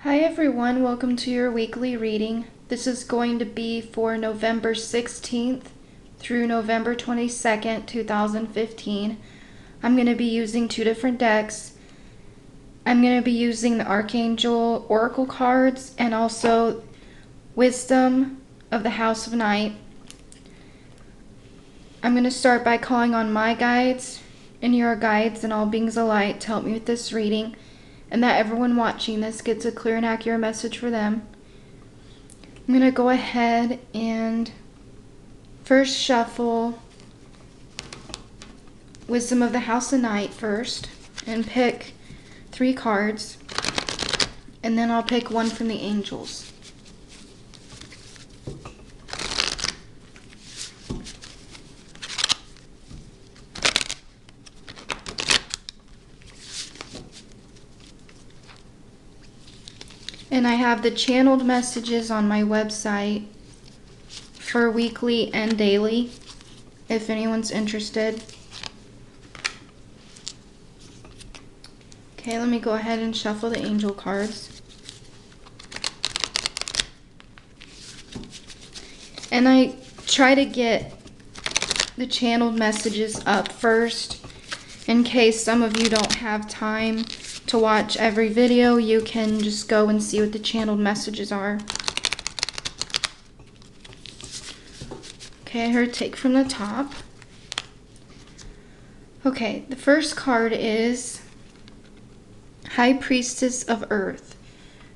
Hi everyone, welcome to your weekly reading. This is going to be for November 16th through November 22nd, 2015. I'm going to be using two different decks. I'm going to be using the Archangel Oracle cards and also Wisdom of the House of Night. I'm going to start by calling on my guides and your guides and all beings of light to help me with this reading, and that everyone watching this gets a clear and accurate message for them. I'm going to go ahead and first shuffle Wisdom of the House of Night first and pick 3 cards, and then I'll pick one from the angels. And I have the channeled messages on my website for weekly and daily, if anyone's interested. Okay, let me go ahead and shuffle the angel cards. And I try to get the channeled messages up first, in case some of you don't have time to watch every video. You can just go and see what the channeled messages are. Okay, I heard take from the top. Okay, the first card is High Priestess of Earth.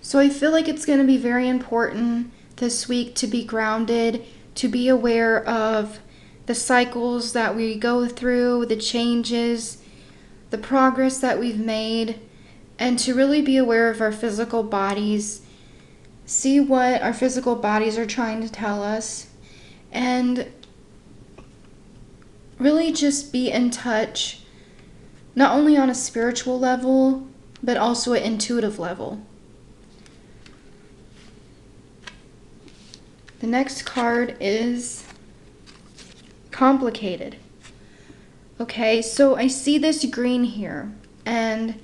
So I feel like it's going to be very important this week to be grounded, to be aware of the cycles that we go through, the changes, the progress that we've made, and to really be aware of our physical bodies, see what our physical bodies are trying to tell us, and really just be in touch, not only on a spiritual level, but also an intuitive level. The next card is Complicated. Okay, so I see this green here, and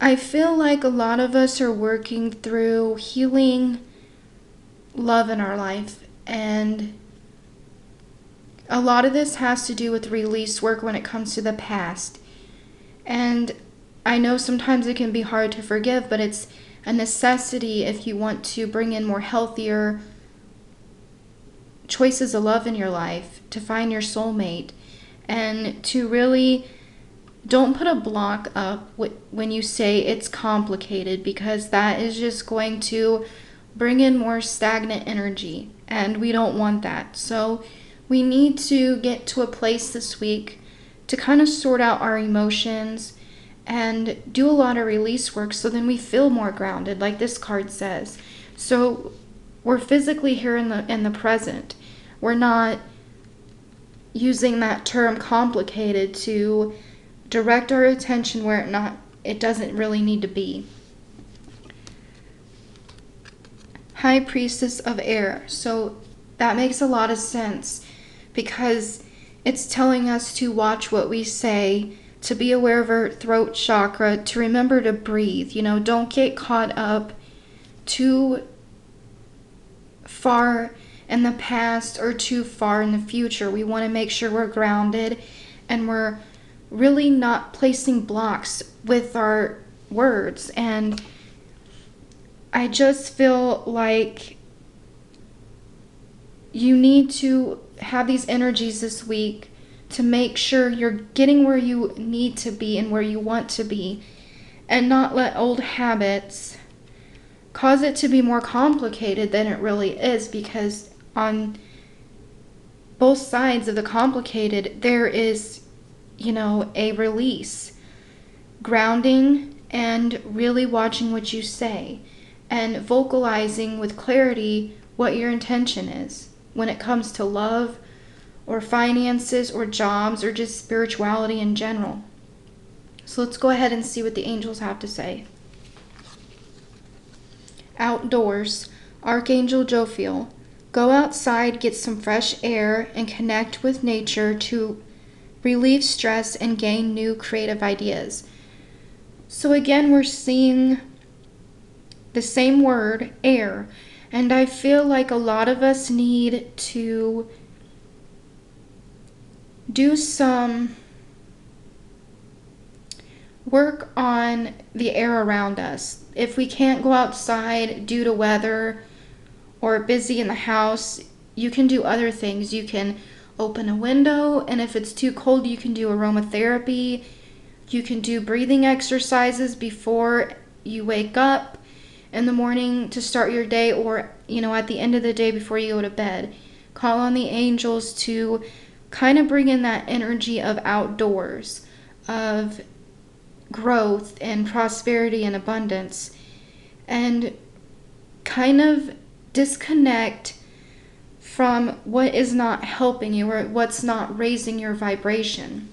I feel like a lot of us are working through healing love in our life, and a lot of this has to do with release work when it comes to the past. And I know sometimes it can be hard to forgive, but it's a necessity if you want to bring in more healthier choices of love in your life, to find your soulmate, and to really don't put a block up when you say it's complicated, because that is just going to bring in more stagnant energy, and we don't want that. So we need to get to a place this week to kind of sort out our emotions and do a lot of release work, so then we feel more grounded, like this card says. So we're physically here in the present. We're not using that term complicated to direct our attention where it doesn't really need to be. High Priestess of Air. So that makes a lot of sense, because it's telling us to watch what we say, to be aware of our throat chakra, to remember to breathe. Don't get caught up too far in the past or too far in the future. We want to make sure we're grounded and we're really not placing blocks with our words. And I just feel like you need to have these energies this week to make sure you're getting where you need to be and where you want to be, and not let old habits cause it to be more complicated than it really is, because on both sides of the complicated there is a release, grounding, and really watching what you say and vocalizing with clarity what your intention is when it comes to love or finances or jobs or just spirituality in general. So let's go ahead and see what the angels have to say. Outdoors, Archangel Jophiel. Go outside, get some fresh air, and connect with nature to relieve stress and gain new creative ideas. So again, we're seeing the same word, air. And I feel like a lot of us need to do some work on the air around us. If we can't go outside due to weather or busy in the house, you can do other things. You can open a window, and if it's too cold, you can do aromatherapy. You can do breathing exercises before you wake up in the morning to start your day, or at the end of the day before you go to bed. Call on the angels to kind of bring in that energy of outdoors, of growth and prosperity and abundance, and kind of disconnect from what is not helping you or what's not raising your vibration.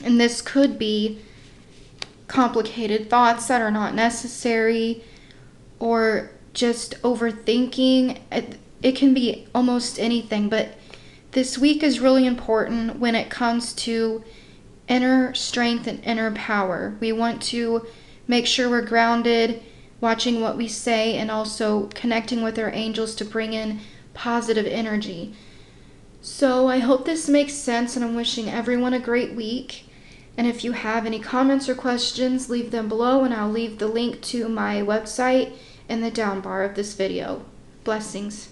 And this could be complicated thoughts that are not necessary, or just overthinking. It can be almost anything, but this week is really important when it comes to inner strength and inner power. We want to make sure we're grounded, watching what we say, and also connecting with our angels to bring in positive energy. So I hope this makes sense, and I'm wishing everyone a great week. And if you have any comments or questions, leave them below, and I'll leave the link to my website in the down bar of this video. Blessings.